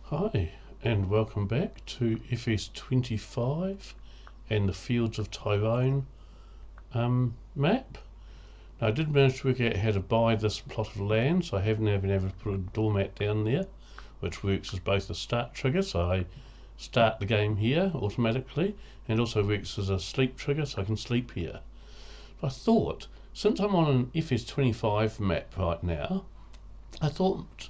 Hi, and welcome back to FS25 and the Fields of Tyrone map. Now, I did manage to work out how to buy this plot of land, so I have now been able to put a doormat down there, which works as both a start trigger, so I start the game here automatically, and also works as a sleep trigger, so I can sleep here. But I thought, since I'm on an FS25 map right now, I thought,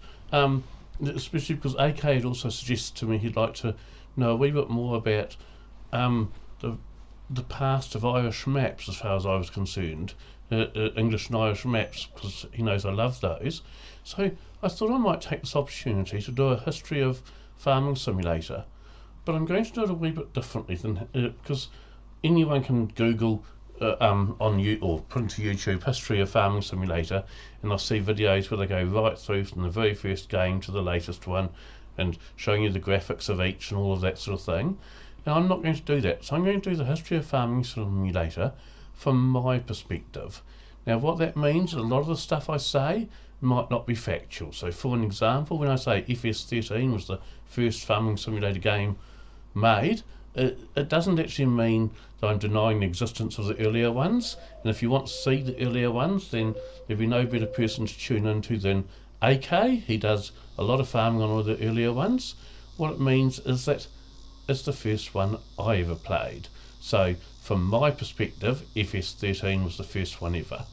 especially because AK had also suggested to me he'd like to know a wee bit more about the past of Irish maps, as far as I was concerned, English and Irish maps, because he knows I love those. So I thought I might take this opportunity to do a history of Farming Simulator, but I'm going to do it a wee bit differently than because anyone can Google on you or put into YouTube history of Farming Simulator, and I'll see videos where they go right through from the very first game to the latest one and showing you the graphics of each and all of that sort of thing. Now, I'm not going to do that, so I'm going to do the history of Farming Simulator from my perspective. Now, what that means is a lot of the stuff I say might not be factual. So for an example, when I say FS13 was the first Farming Simulator game made, it doesn't actually mean that I'm denying the existence of the earlier ones. And if you want to see the earlier ones, then there'd be no better person to tune into than AK. He does a lot of farming on all the earlier ones. What it means is that it's the first one I ever played. So from my perspective, FS13 was the first one ever.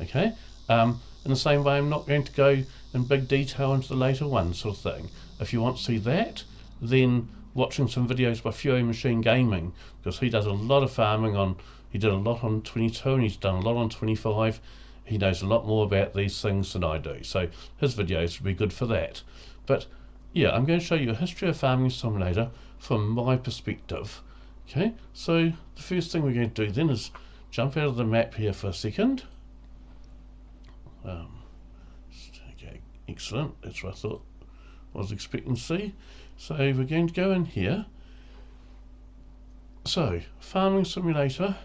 Okay. In the same way, I'm not going to go in big detail into the later ones, sort of thing. If you want to see that, then watching some videos by Fury Machine Gaming, because he does a lot of farming on, he did a lot on 22 and he's done a lot on 25. He knows a lot more about these things than I do, so his videos would be good for that. But yeah, I'm going to show you a history of Farming Simulator from my perspective. Okay, so the first thing we're going to do then is jump out of the map here for a second. Okay, excellent, that's what I thought I was expecting to see. So we're going to go in here. So Farming Simulator,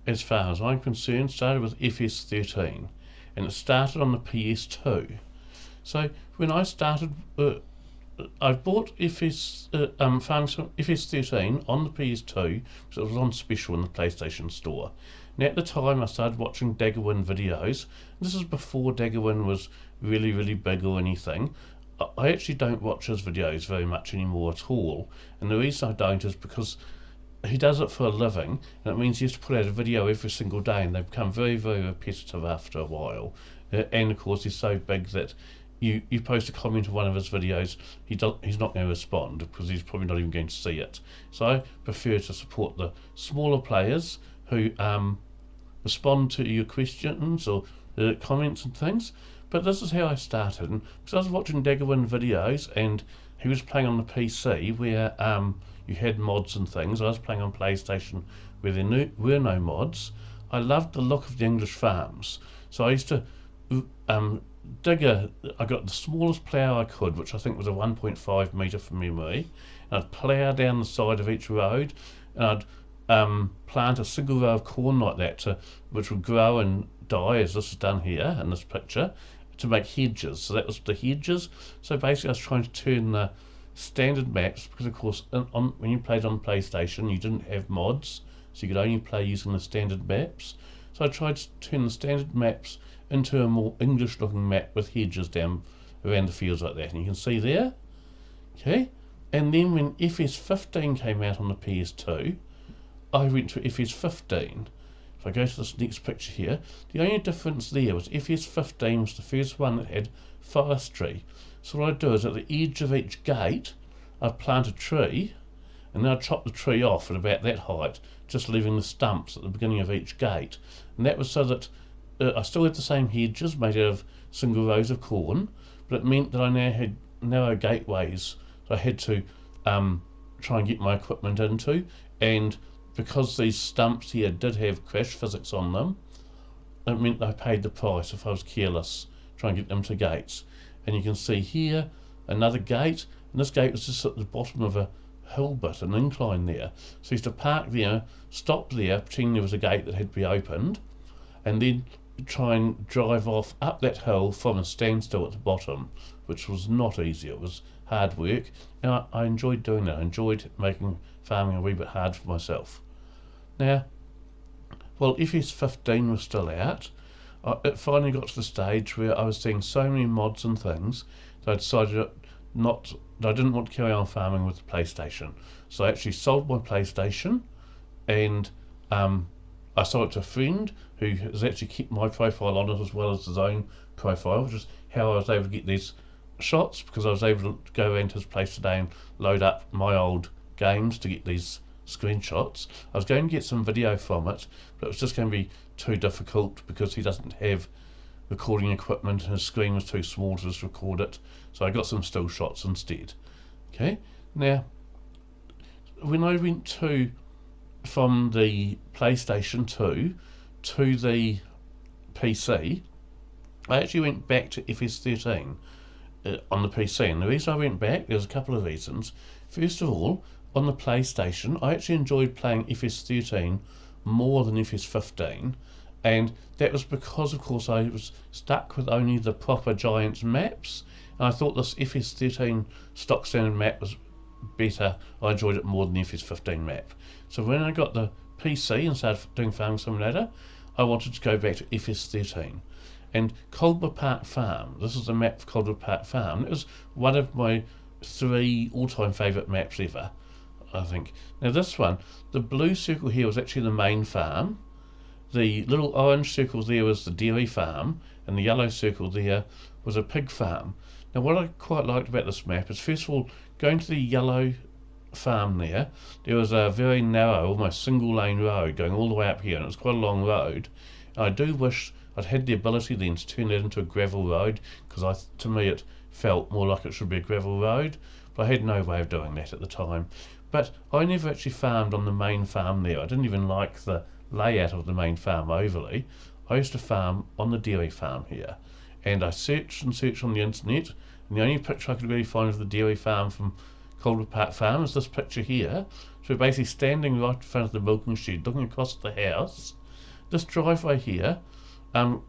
as far as I'm concerned, started with FS13 and it started on the PS2. So when I started, I bought FS13 on the PS2 because it was on special in the PlayStation Store. And at the time I started watching Daggerwin videos. This is before Daggerwin was really big or anything. I actually don't watch his videos very much anymore at all, and the reason I don't is because he does it for a living, and it means he has to put out a video every single day, and they become very repetitive after a while. And of course he's so big that you post a comment on one of his videos, he's not going to respond because he's probably not even going to see it. So I prefer to support the smaller players who respond to your questions or comments and things. But this is how I started, because I was watching Daggerwin videos and he was playing on the PC where you had mods and things. I was playing on PlayStation where there were no mods. I loved the look of the English farms, so I used to I got the smallest plough I could, which I think was a 1.5 metre from memory, and I'd plough down the side of each road, and I'd plant a single row of corn like that, which would grow and die, as this is done here in this picture, to make hedges. So that was the hedges. So basically I was trying to turn the standard maps, because of course when you played on PlayStation you didn't have mods, so you could only play using the standard maps. So I tried to turn the standard maps into a more English looking map with hedges down around the fields like that, and you can see there. Okay, and then when FS15 came out on the PS2, I went to FS15. If I go to this next picture here, the only difference there was FS15 was the first one that had forestry. So what I do is at the edge of each gate I'd plant a tree, and then I'd chop the tree off at about that height, just leaving the stumps at the beginning of each gate. And that was so that I still had the same hedges made out of single rows of corn, but it meant that I now had narrow gateways that I had to try and get my equipment into, and because these stumps here did have crash physics on them, it meant I paid the price if I was careless trying to get them to gates. And you can see here another gate, and this gate was just at the bottom of a hill bit, an incline there. So I used to park there, stop there, pretending there was a gate that had to be opened, and then try and drive off up that hill from a standstill at the bottom, which was not easy. It was hard work, and I enjoyed doing that. I enjoyed making farming a wee bit hard for myself. Now, while FS 15 was still out, it finally got to the stage where I was seeing so many mods and things that I decided that I didn't want to carry on farming with the PlayStation. So I actually sold my PlayStation, and I sold it to a friend who has actually kept my profile on it as well as his own profile, which is how I was able to get these shots, because I was able to go into his place today and load up my old games to get these screenshots. I was going to get some video from it, but it was just going to be too difficult because he doesn't have recording equipment and his screen was too small to just record it, so I got some still shots instead. Okay, now when I went from the PlayStation 2 to the PC, I actually went back to FS13 on the PC, and the reason I went back, there's a couple of reasons. First of all, on the PlayStation, I actually enjoyed playing FS13 more than FS15, and that was because, of course, I was stuck with only the proper Giants maps, and I thought this FS13 stock standard map was better. I enjoyed it more than the FS15 map. So when I got the PC and started doing Farming Simulator, I wanted to go back to FS13. And Coldwood Park Farm, this is the map for Coldwood Park Farm. It was one of my 3 all-time favourite maps ever, I think. Now this one, the blue circle here was actually the main farm. The little orange circle there was the dairy farm, and the yellow circle there was a pig farm. Now what I quite liked about this map is, first of all, going to the yellow farm there was a very narrow, almost single lane road going all the way up here, and it was quite a long road. And I do wish I'd had the ability then to turn that into a gravel road, because to me it felt more like it should be a gravel road, but I had no way of doing that at the time. But I never actually farmed on the main farm there. I didn't even like the layout of the main farm overly. I used to farm on the dairy farm here, and I searched and searched on the internet, and the only picture I could really find of the dairy farm from Coldwood Park Farm is this picture here. So we're basically standing right in front of the milking shed, looking across the house. This driveway here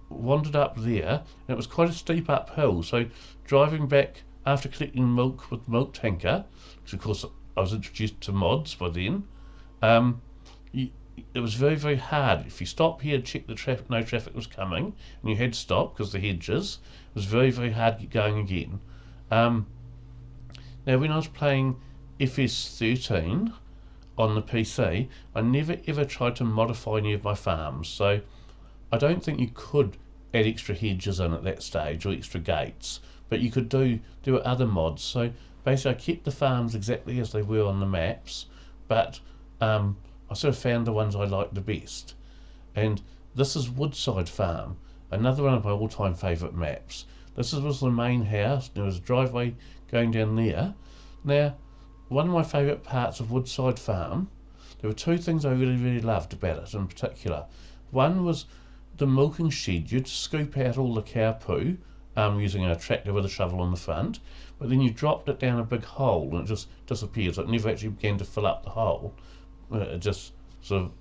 wandered up there, and it was quite a steep uphill, so driving back after collecting milk with the milk tanker, which of course I was introduced to mods by then, it was very, very hard. If you stop here to check the traffic, no traffic was coming, and you had to stop because the hedges, it was very, very hard to get going again. Now when I was playing FS13 on the PC, I never ever tried to modify any of my farms, so I don't think you could add extra hedges in at that stage or extra gates, but you could do other mods. So basically I kept the farms exactly as they were on the maps, but I sort of found the ones I liked the best. And this is Woodside Farm, another one of my all-time favourite maps. This was the main house, there was a driveway going down there. Now, one of my favourite parts of Woodside Farm, there were 2 things I really, really loved about it in particular. One was the milking shed. You'd scoop out all the cow poo using a tractor with a shovel on the front, but then you dropped it down a big hole and it just disappeared, so it never actually began to fill up the hole. It just sort of,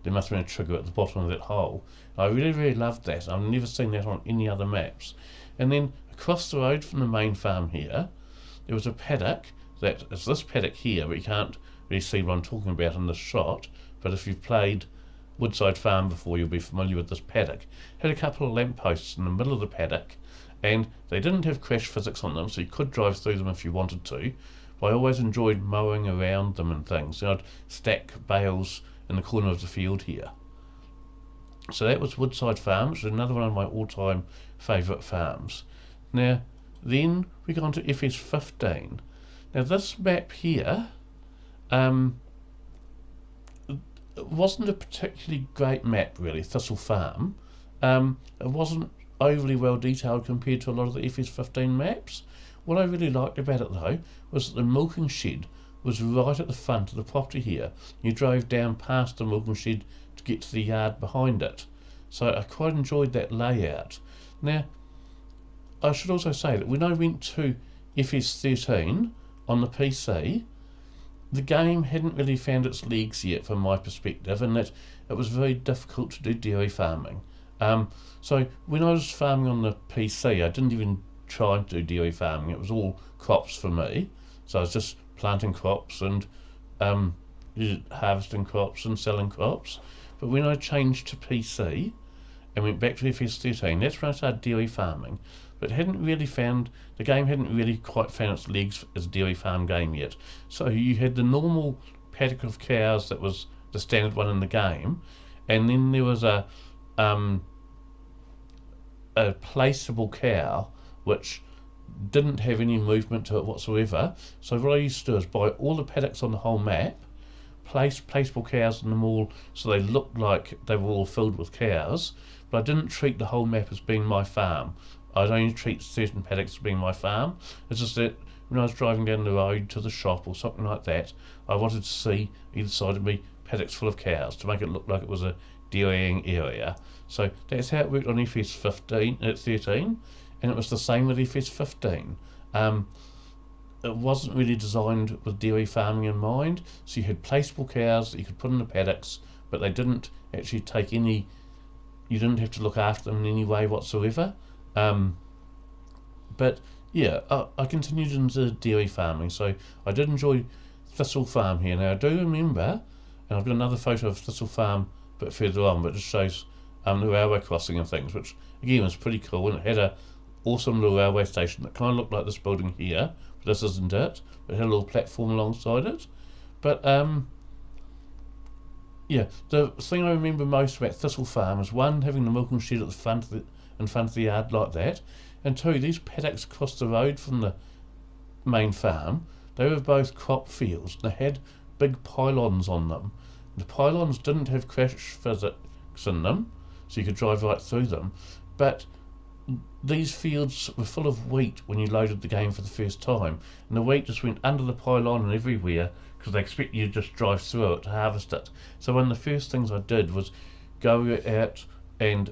there must have been a trigger at the bottom of that hole. I really, really loved that. I've never seen that on any other maps. And then across the road from the main farm here, there was a paddock. That is this paddock here, but you can't really see what I'm talking about in this shot, but if you've played Woodside Farm before, you'll be familiar with this paddock. It had a couple of lampposts in the middle of the paddock, and they didn't have crash physics on them, so you could drive through them if you wanted to, but I always enjoyed mowing around them and things. So I'd stack bales in the corner of the field here. So that was Woodside Farm, which is another one of my all-time favourite farms. Now, then we got on to FS15. Now this map here wasn't a particularly great map really, Thistle Farm. It wasn't overly well detailed compared to a lot of the FS15 maps. What I really liked about it though was that the milking shed was right at the front of the property here. You drove down past the milking shed to get to the yard behind it. So I quite enjoyed that layout. Now, I should also say that when I went to FS13 on the PC, the game hadn't really found its legs yet from my perspective, and that it was very difficult to do dairy farming. So when I was farming on the PC, I didn't even trying to do dairy farming. It was all crops for me, so I was just planting crops and harvesting crops and selling crops. But when I changed to PC and went back to FS13, that's when I started dairy farming. But the game hadn't really quite found its legs as a dairy farm game yet. So you had the normal paddock of cows that was the standard one in the game, and then there was a placeable cow which didn't have any movement to it whatsoever. So what I used to do is buy all the paddocks on the whole map, place placeable cows in them all so they looked like they were all filled with cows, but I didn't treat the whole map as being my farm. I'd only treat certain paddocks as being my farm. It's just that when I was driving down the road to the shop or something like that, I wanted to see either side of me paddocks full of cows to make it look like it was a dairying area. So that's how it worked on FS13, and it was the same with FS15. It wasn't really designed with dairy farming in mind, so you had placeable cows that you could put in the paddocks, but they didn't actually take any, you didn't have to look after them in any way whatsoever. But yeah, I continued into dairy farming, so I did enjoy Thistle Farm here. Now I do remember, and I've got another photo of Thistle Farm a bit further on, but it just shows the railway crossing and things, which again was pretty cool, and it had a awesome little railway station that kind of looked like this building here, but this isn't it. But it had a little platform alongside it. But yeah, the thing I remember most about Thistle Farm is one, having the milking shed at the front of the yard like that, and two, these paddocks across the road from the main farm, they were both crop fields. They had big pylons on them. The pylons didn't have crash physics in them, so you could drive right through them, but these fields were full of wheat when you loaded the game for the first time, and the wheat just went under the pylon and everywhere because they expect you to just drive through it to harvest it. So one of the first things I did was go out, and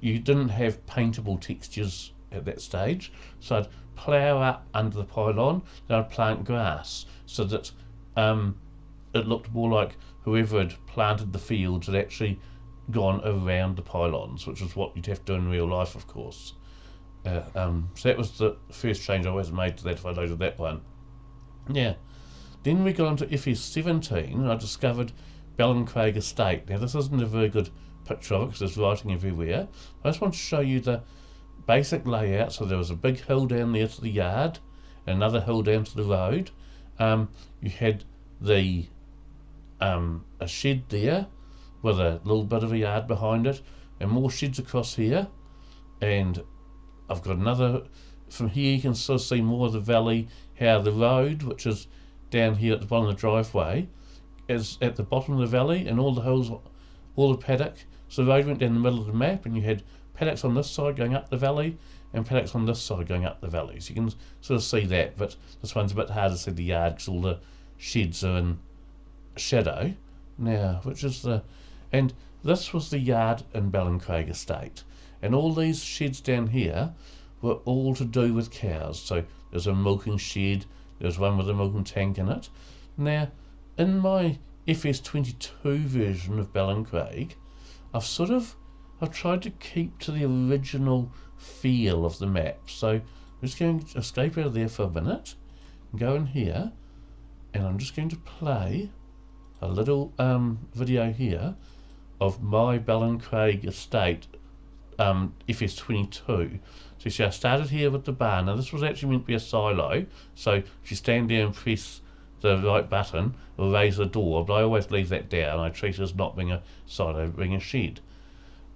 you didn't have paintable textures at that stage, so I'd plough up under the pylon, then I'd plant grass so that it looked more like whoever had planted the fields had actually gone around the pylons, which is what you'd have to do in real life, of course. So that was the first change I always made to that if I loaded that one. Yeah. Then we got onto FS17 and I discovered Ballincraig Estate. Now this isn't a very good picture of it because there's writing everywhere. I just want to show you the basic layout. So there was a big hill down there to the yard, and another hill down to the road. You had the a shed there with a little bit of a yard behind it, and more sheds across here. And I've got another, from here you can sort of see more of the valley, how the road, which is down here at the bottom of the driveway, is at the bottom of the valley, and all the hills, all the paddock. So the road went down the middle of the map, and you had paddocks on this side going up the valley, and paddocks on this side going up the valley. So you can sort of see that, but this one's a bit harder to see the yard because all the sheds are in shadow. Now, which is the, and this was the yard in Ballincraig Estate, and all these sheds down here were all to do with cows. So there's a milking shed, there's one with a milking tank in it. Now, in my FS22 version of Ballincraig, I've tried to keep to the original feel of the map. So I'm just going to escape out of there for a minute and go in here, and I'm just going to play a little video here of my Ballincraig Estate FS22. So you see I started here with the barn. Now this was actually meant to be a silo, so if you stand there and press the right button, it'll raise the door, but I always leave that down. I treat it as not being a silo, being a shed.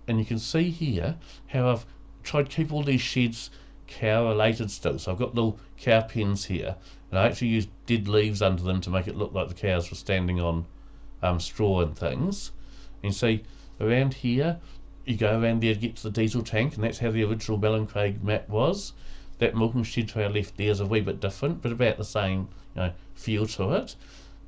And you can see here how I've tried to keep all these sheds cow related still. So I've got little cow pens here, and I actually used dead leaves under them to make it look like the cows were standing on straw and things. And you see around here, you go around there to get to the diesel tank, and that's how the original Ballincraig map was. That milking shed to our left there is a wee bit different, but about the same feel to it.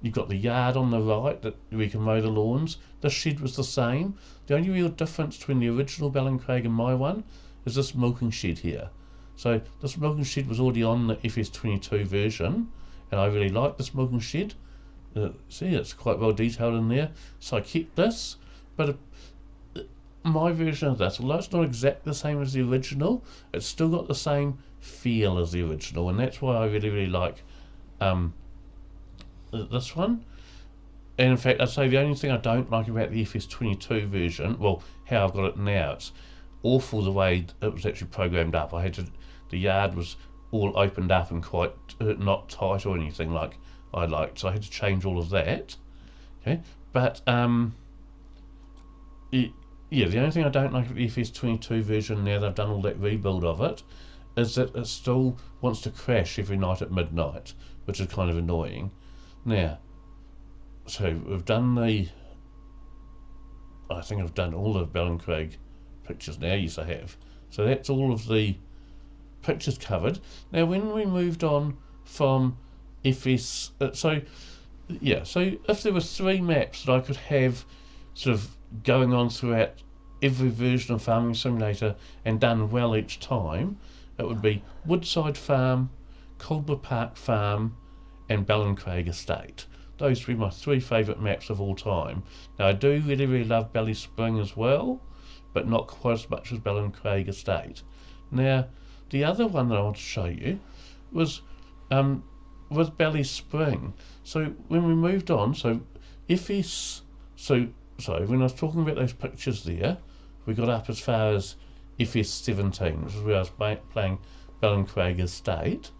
You've got the yard on the right that we can mow the lawns. This shed was the same. The only real difference between the original Ballincraig and my one is this milking shed here. So this milking shed was already on the FS22 version, and I really like this milking shed. See, it's quite well detailed in there. So I kept this, but my version of this, although it's not exactly the same as the original, it's still got the same feel as the original, and that's why I really, really like this one. And in fact, I'd say the only thing I don't like about the FS22 version, well, how I've got it now, it's awful the way it was actually programmed up. The yard was all opened up and quite not tight or anything like I liked, so I had to change all of that. Okay, but yeah, the only thing I don't like about the FS22 version now that I've done all that rebuild of it is that it still wants to crash every night at midnight, which is kind of annoying. Now, so we've done I think I've done all of Ballincraig pictures now, yes I have. So that's all of the pictures covered. Now when we moved on from FS, so if there were 3 maps that I could have sort of going on throughout every version of Farming Simulator and done well each time, it would be Woodside Farm, Coldwood Park Farm and Ballincraig Estate. Those would be my 3 favourite maps of all time. Now I do really, really love Belly Spring as well, but not quite as much as Ballincraig Estate. Now the other one that I want to show you was with Belly Spring. So when we moved on, when I was talking about those pictures there, we got up as far as FS17, which is where I was playing Ballincraig Estate.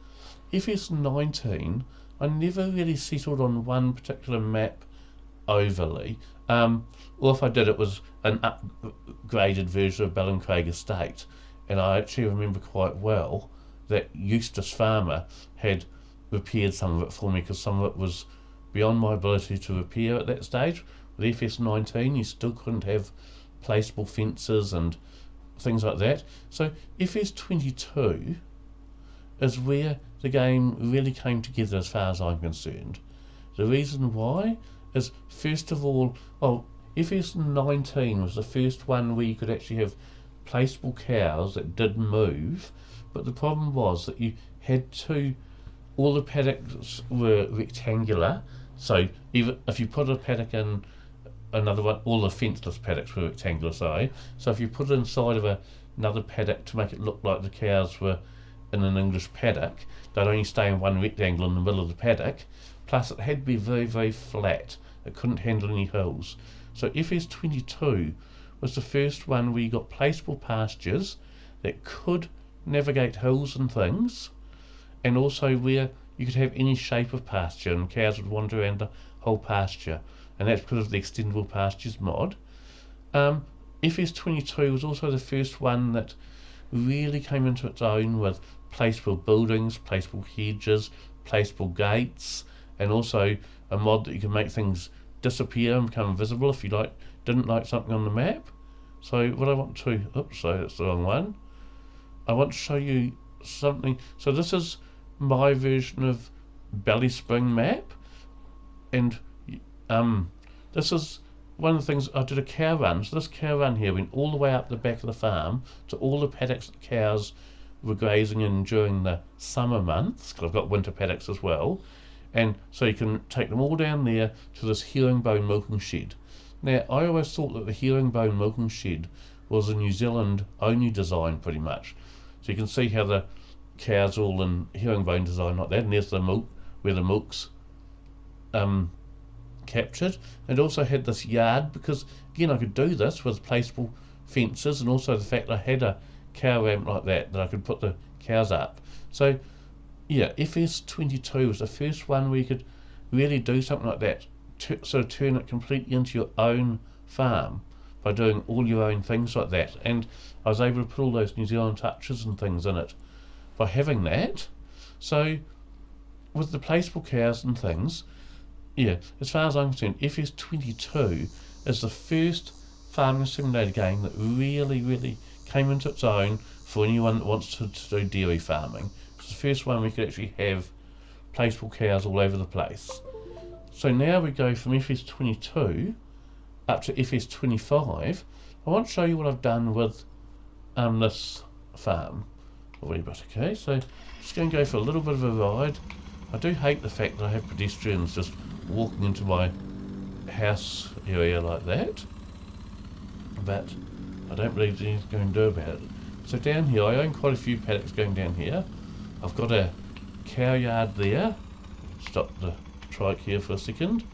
FS19, I never really settled on one particular map overly. Or if I did, it was an upgraded version of Ballincraig Estate. And I actually remember quite well that Eustace Farmer had repaired some of it for me, because some of it was beyond my ability to repair at that stage. With FS19 you still couldn't have placeable fences and things like that. So FS22 is where the game really came together as far as I'm concerned. The reason why is, first of all, FS19 was the first one where you could actually have placeable cows that did move, but the problem was that you had to, all the paddocks were rectangular, so even if you put a paddock in another one, all the fenceless paddocks were rectangular, so if you put it inside of another paddock to make it look like the cows were in an English paddock, they'd only stay in one rectangle in the middle of the paddock, plus it had to be very, very flat. It couldn't handle any hills. So FS22 was the first one where you got placeable pastures that could navigate hills and things, and also where you could have any shape of pasture and cows would wander around the whole pasture, and that's because of the extendable pastures mod. FS22 was also the first one that really came into its own with placeable buildings, placeable hedges, placeable gates, and also a mod that you can make things disappear and become invisible if you didn't like something on the map. So what I want to, sorry, that's the wrong one. I want to show you something. So this is my version of Belly Spring map, and this is one of the things. I did a cow run. So this cow run here went all the way up the back of the farm to all the paddocks that cows were grazing in during the summer months, because I've got winter paddocks as well, and so you can take them all down there to this herringbone milking shed. Now I always thought that the herringbone milking shed was a New Zealand only design pretty much. So you can see how the cows all in herringbone design like that, and there's the milk, where the milk's captured. And also had this yard, because again I could do this with placeable fences, and also the fact I had a cow ramp like that I could put the cows up. So yeah, FS22 was the first one where you could really do something like that, sort of turn it completely into your own farm by doing all your own things like that. And I was able to put all those New Zealand touches and things in it by having that. So with the placeable cows and things, yeah, as far as I'm concerned, FS22 is the first farming simulator game that really, really came into its own for anyone that wants to do dairy farming. It's the first one we could actually have placeable cows all over the place. So now we go from FS22 up to FS25. I want to show you what I've done with this farm. Okay, so just going to go for a little bit of a ride. I do hate the fact that I have pedestrians just walking into my house area like that, but I don't believe there's anything going to do about it. So down here, I own quite a few paddocks going down here. I've got a cow yard there. Stop the trike here for a second.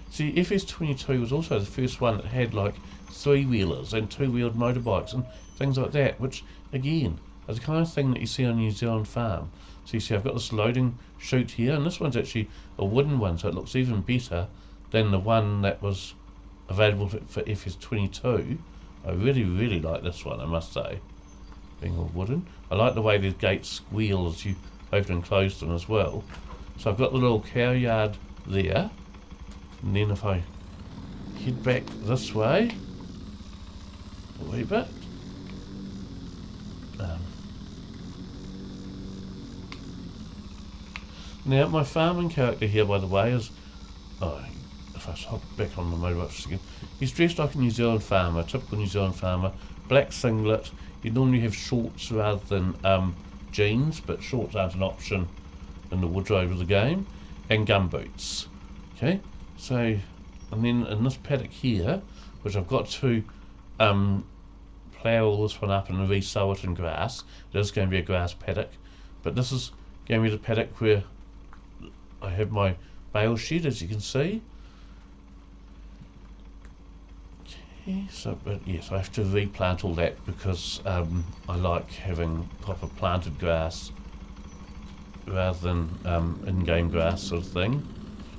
See, FS22 was also the first one that had like three-wheelers and two-wheeled motorbikes and things like that, which again is the kind of thing that you see on New Zealand farm. So you see I've got this loading chute here, and this one's actually a wooden one, so it looks even better than the one that was available for FS22. I really like this one, I must say, being all wooden. I like the way the gates squeal as you open and close them as well. So I've got the little cow yard there, and then if I head back this way a wee bit, now my farming character here, by the way, is, if I hop back on the motorbike for a second, he's dressed like a New Zealand farmer, typical New Zealand farmer, black singlet. You normally have shorts rather than jeans, but shorts aren't an option in the wardrobe of the game, and gumboots. Okay, so, and then in this paddock here, which I've got to plough all this one up and re-sow it in grass. It is going to be a grass paddock, but this is going to be the paddock where I have my bale shed, as you can see. Okay, so, but yes, I have to replant all that because I like having proper planted grass rather than in-game grass sort of thing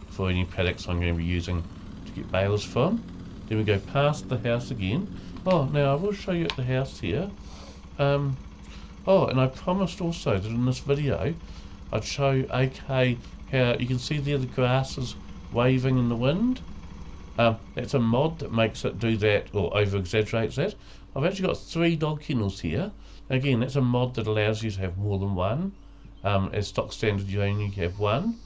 for any paddocks I'm going to be using to get bales from. Then we go past the house again. Oh, now I will show you at the house here. Oh, and I promised also that in this video I'd show AK how you can see there the grass is waving in the wind. That's a mod that makes it do that or over exaggerates that. I've actually got 3 dog kennels here. Again, that's a mod that allows you to have more than one. As stock standard you only have one.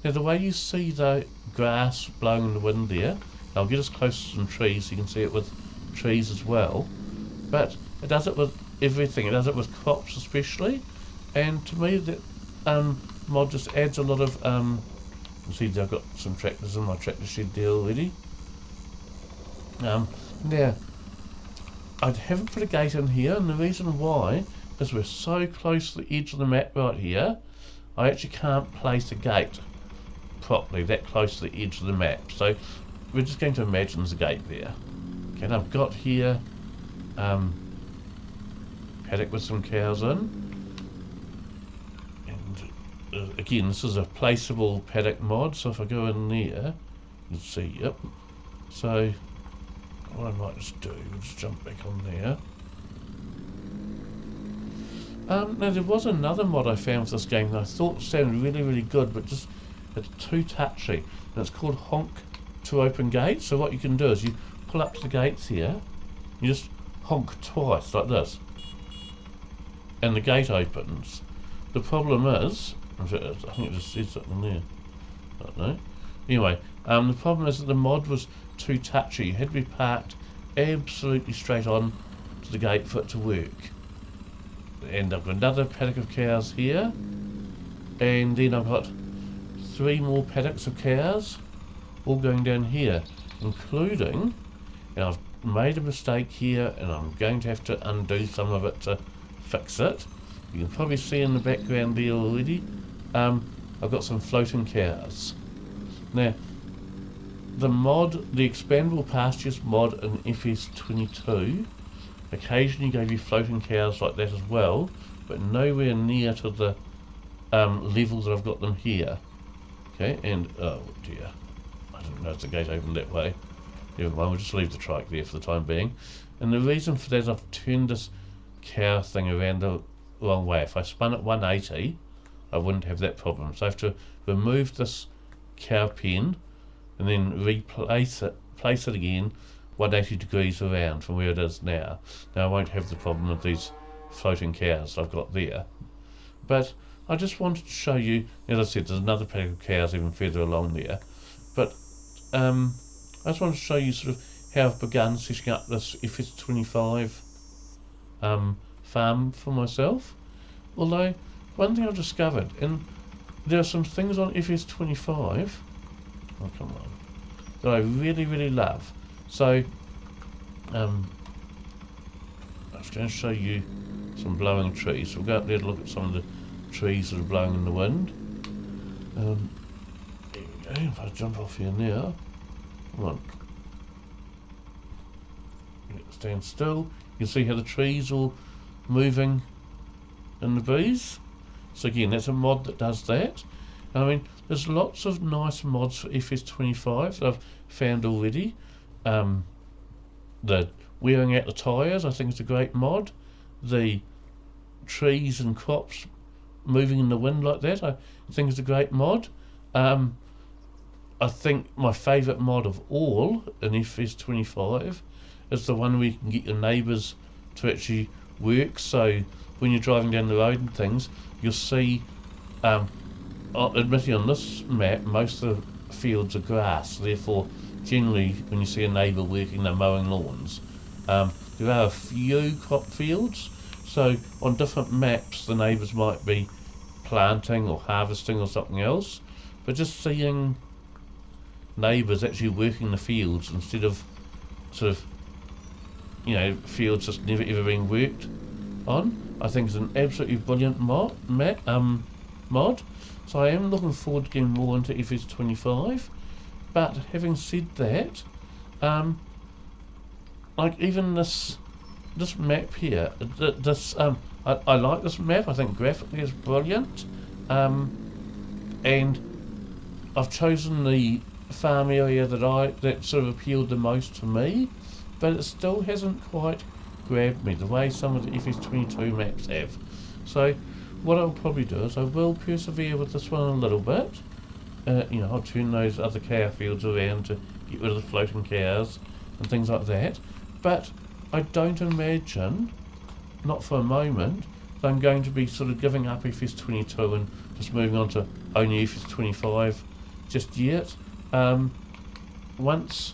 Now the way you see the grass blowing in the wind there, I'll get as close to some trees so you can see it with trees as well, but it does it with everything. It does it with crops especially, and to me that mod just adds a lot of you see I've got some tractors in my tractor shed there already. Now I haven't put a gate in here, and the reason why is we're so close to the edge of the map right here. I actually can't place a gate properly that close to the edge of the map, so we're just going to imagine there's a gate there. Okay, and I've got here paddock with some cows in, and again this is a placeable paddock mod, so if I go in there you can see, yep. So what I might just do is just jump back on there. Now there was another mod I found for this game that I thought sounded really good, but just it's too touchy, and it's called honk to open gates. So what you can do is you pull up to the gates here, you just honk twice like this, and the gate opens. The problem is, I think it just said something there, I don't know. Anyway, the problem is that the mod was too touchy. You had to be parked absolutely straight on to the gate for it to work. And I've got another paddock of cows here, and then I've got 3 more paddocks of cows all going down here, including, and I've made a mistake here and I'm going to have to undo some of it to fix it. You can probably see in the background there already, I've got some floating cows. Now the mod, the expandable pastures mod in FS22 occasionally gave you floating cows like that as well, but nowhere near to the level that I've got them here. Okay, and oh dear, I didn't know the gate opened that way. Never mind, we'll just leave the trike there for the time being. And the reason for that is I've turned this cow thing around the wrong way. If I spun it 180, I wouldn't have that problem. So I have to remove this cow pen and then place it again 180 degrees around from where it is now. Now I won't have the problem of these floating cows I've got there. But I just wanted to show you, as I said, there's another pack of cows even further along there. But I just wanted to show you sort of how I've begun setting up this FS25 farm for myself. Although, one thing I've discovered, and there are some things on FS25, oh come on, that I really love. So, I was going to show you some blowing trees. So we'll go up there to look at some of the trees that are blowing in the wind. There we go. If I jump off here now, come on. Stand still. You can see how the trees are moving in the breeze. So again, that's a mod that does that. I mean, there's lots of nice mods for FS25 that I've found already. The wearing out the tyres, I think is a great mod. The trees and crops moving in the wind like that, I think is a great mod. I think my favourite mod of all in FS25 is the one where you can get your neighbours to actually work. So when you're driving down the road and things, you'll see, admittedly on this map, most of the fields are grass. Therefore, generally, when you see a neighbour working, they're mowing lawns. There are a few crop fields. So on different maps, the neighbours might be planting or harvesting or something else. But just seeing neighbours actually working the fields instead of sort of, fields just never ever being worked on, I think is an absolutely brilliant mod. So I am looking forward to getting more into FS25. But having said that, like even this map here, I like this map. I think graphically it's brilliant, and I've chosen the farm area that sort of appealed the most to me, but it still hasn't quite grabbed me the way some of the FS22 maps have. So what I'll probably do is I will persevere with this one a little bit. I'll turn those other cow fields around to get rid of the floating cows and things like that. But I don't imagine, not for a moment, that I'm going to be sort of giving up FS22 and just moving on to only FS25 just yet. Once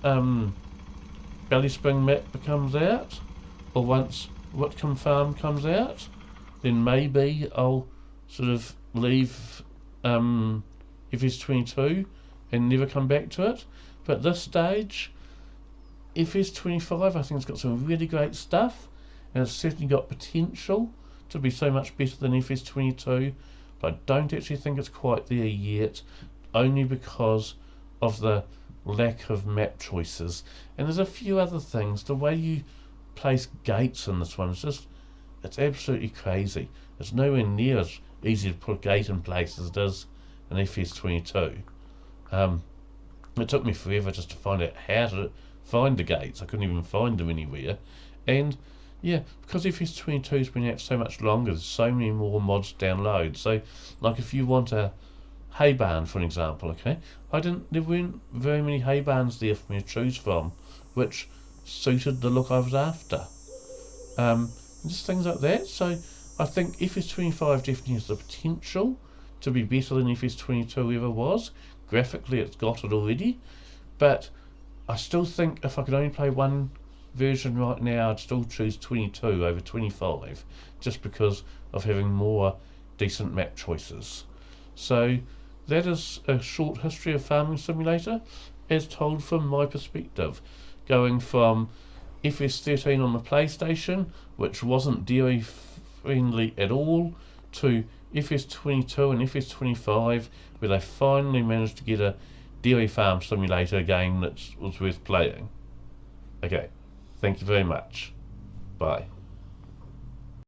Valley Spring map comes out, or once Whitcomb Farm comes out, then maybe I'll sort of leave FS22 and never come back to it. But at this stage, FS25 I think it's got some really great stuff, and it's certainly got potential to be so much better than FS22, but I don't actually think it's quite there yet, only because of the lack of map choices. And there's a few other things. The way you place gates in this one is it's absolutely crazy. It's nowhere near as easy to put a gate in place as it is in FS22. It took me forever just to find out how to find the gates. I couldn't even find them anywhere. And yeah, because FS22's been out so much longer, there's so many more mods to download. So like if you want a hay barn, for an example, okay, there weren't very many hay barns there for me to choose from, which suited the look I was after. Just things like that. So I think FS25 definitely has the potential to be better than FS22 ever was. Graphically it's got it already, but I still think if I could only play one version right now, I'd still choose 22 over 25, just because of having more decent map choices. So that is a short history of Farming Simulator, as told from my perspective, going from FS13 on the PlayStation, which wasn't dairy friendly at all, to FS22 and FS25, where they finally managed to get a dairy farm simulator game that was worth playing. Okay, thank you very much. Bye.